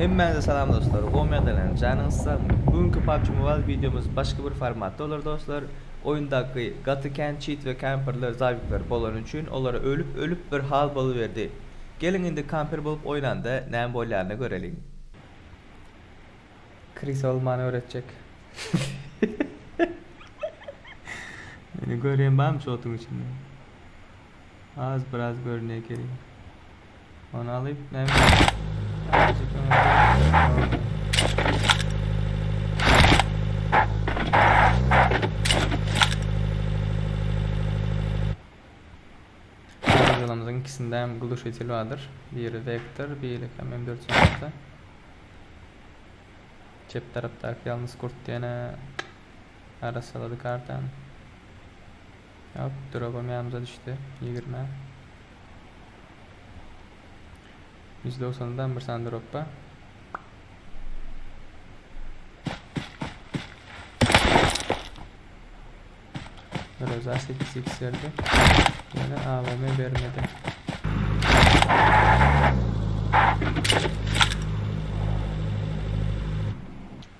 Hemmenize selam dostlar. Oynalyň canınızsa bugünkü PUBG Mobile videomuz başka bir formatda olur dostlar. Oyundaki gatıken cheat ve camperler zayıflar bolan üçün onlara ölüp bir hal boluverdi. Gelin indi camper bolup oynanda näme bolýaryny görelim. Chris olmanı öğretecek. Beni göreyim ben mi şotun içinde? Az biraz görüneye geleyim. Onu alayım ne? Yolumuzun ikisinde hem gluşetil vardır. Biri vektör, biri M4 sonrası. Cep taraftaki yalnız kurt diyene arasaladı kartan. Hop, drop'um yanımıza düştü. 20. %90'dan bir tane drop'a. Biraz daha 8x verdi. Yani AVM vermedi.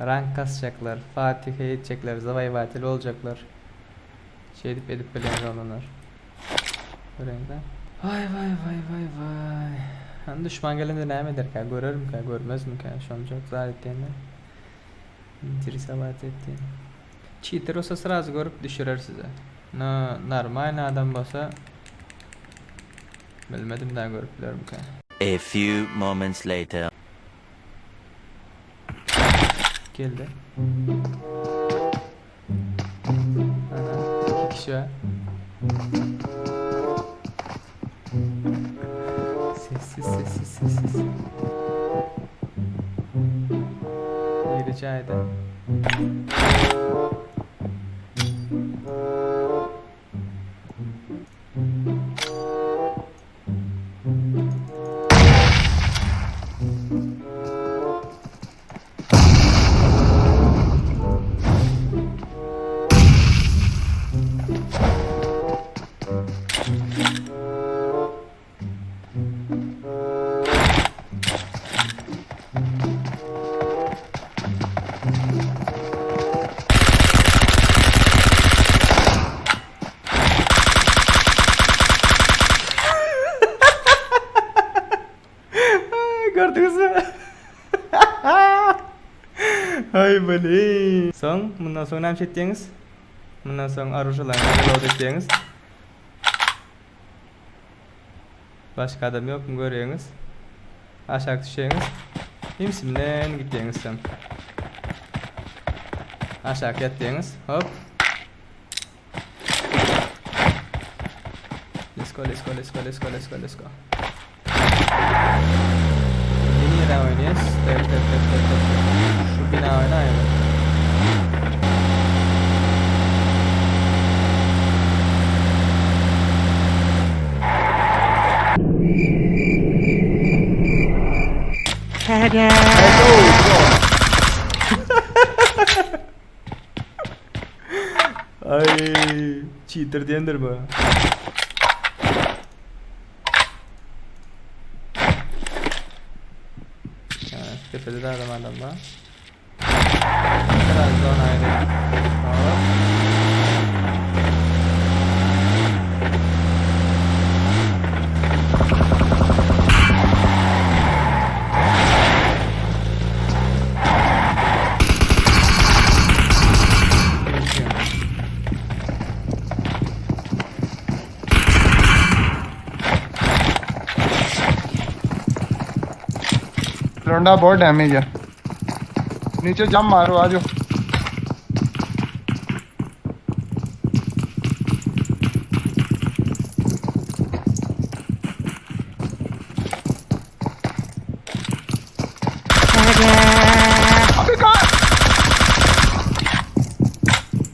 Rank kasacaklar, Fatih'e edecekler, zavay vatil olacaklar. Şey edip bilen olanlar. Öğrenci. Vay. Hani düşman gelende ne eder ki? Görür mü ki? Görmez mi ki? Şu an çok zaten ettiğinde. İntirisabet ettiğinde. Cheater olsa sırası görüp düşürür size. Normal adam olsa bilmedim daha görüp bilirim ki. A few moments later. Geldi. Aha, 2 kişi var. Sessiz. Rica ederim. Gördünüz mü? Hay böyle. Son, bundan sonra ne edeceğiniz? Bundan sonra aruşalarını reload edeceğiniz. Başka adam yok mu görüyorsunuz? Aşağı düşeceğiniz. Kimsimden gideceğiniz sen. Aşağı yatacağınız. Hop. Let's go. Yeni oynayacağız. Tep. Şu bina oynayalım. Ay, cheater diyendir bu. Tepede de adam var. Biraz daha ayrı. लोंडा बहुत डैमेज है नीचे जंप मारो आ जाओ अबे कहाँ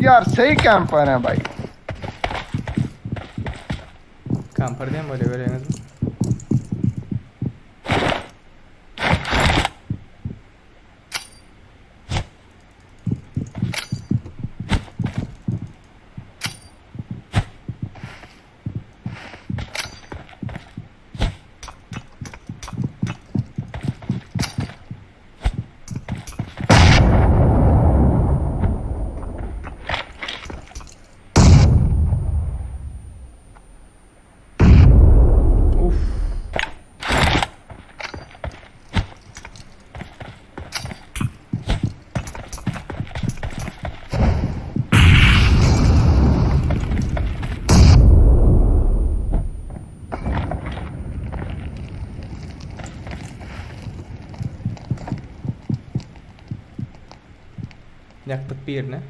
यार सही कैंपर है भाई Camper diye mi böyle görüyorsunuz? Yaktık birini.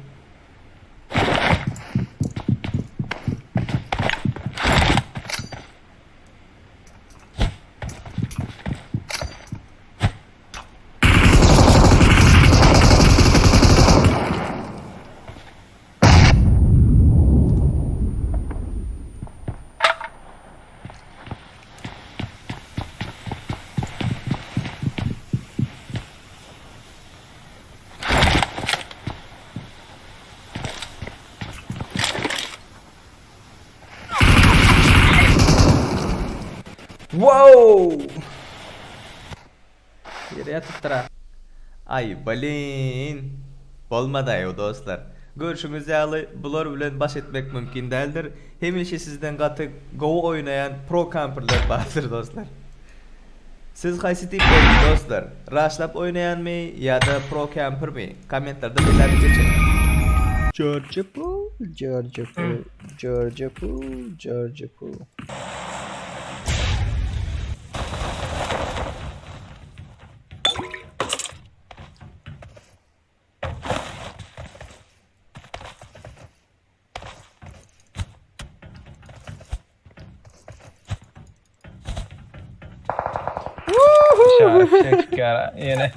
Wow! Yere yatıptıra. Ay balin. Olmadı ayo dostlar. Görüşümüz yalı bular bilen baş etmek mümkün değildir. Hemişe sizden katı Go oynayan pro camperlar vardır dostlar. Siz qaysi tip dostlar? Rushlap oynayan mı ya da pro camper mi? Komentlarda belirtip geçin. Georgia Pool, Georgia Pool, Georgia Pool, Georgia Pool. Şekilde yine.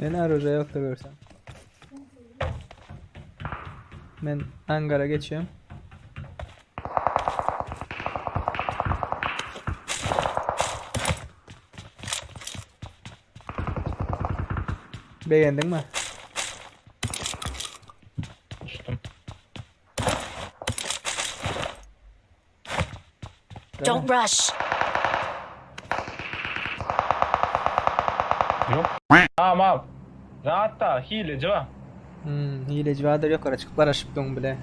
Beni arıza yok da görsem. Ben hangara geçiyorum. Beğendin mi? Düştüm. Don't rush. Yok. Tamam. Hatta hileci var. Hileci vardır yok ara çıkıp araşıp dön bile.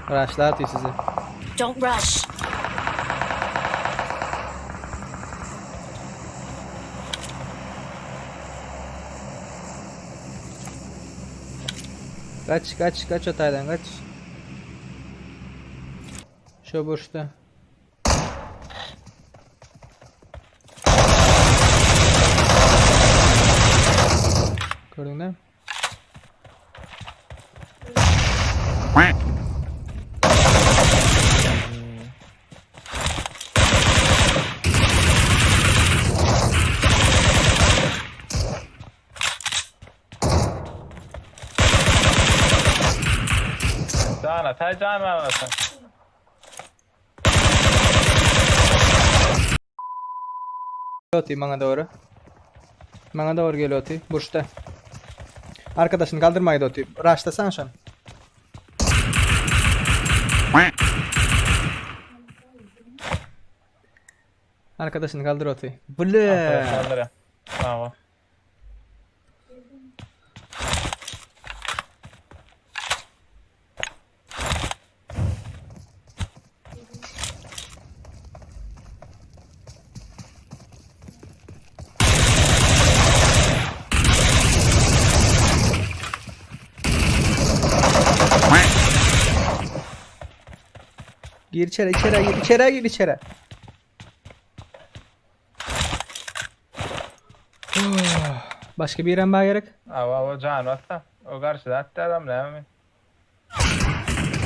Araçlar atıyor sizi. Don't rush. Kaç otaydan kaç. Şu boşta. Gördün değil mi? Cana, tay can vermesin. Geliyor bana doğru. Bana doğru geliyor Oti. Burçta. Arkadaşını kaldırmaydı Oti. Rush'tasana şu an. Arkadaşını kaldır Oti. Ble. Saldırı. Bravo. Gir içeri gir. Başka bir yere gerek. O can varsa. O karşıda hatta adam ne mi?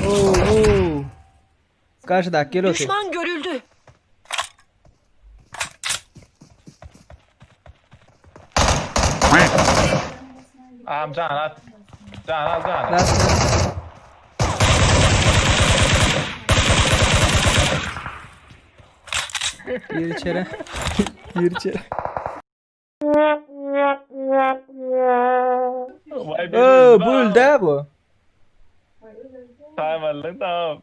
Oo. Karşıda gel Oti. Düşman görüldü. Can at. Can al can. Last. Gir içeri. Gir içeri. Vay Bu öldü bu. Timerlık tamam.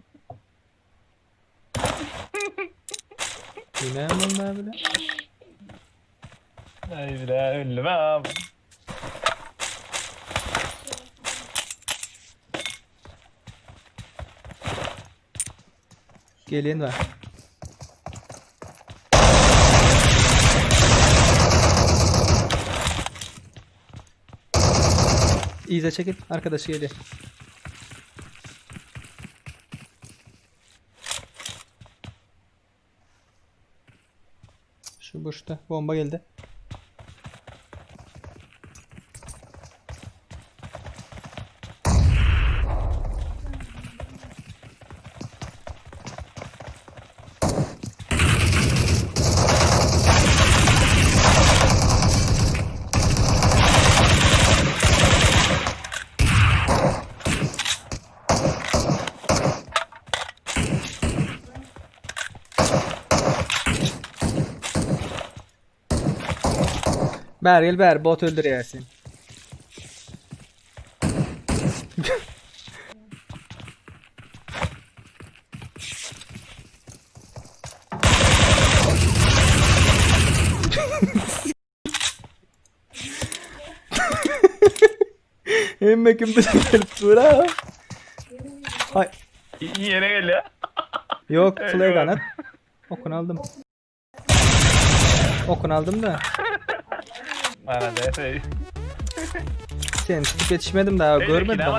Bu ne bunlar böyle? Ay bile ölmem. Geliň var. İyice çekil. Arkadaşı geliyor. Şu boşta. Bomba geldi. Gel bot öldürüyorsun. Emme kimde gelip dura. Ay Yine geliyor. yok flag anat. Okun aldım. Okun aldım da. Bana da şey. Sen tutup yetişmedim daha görmedim onu.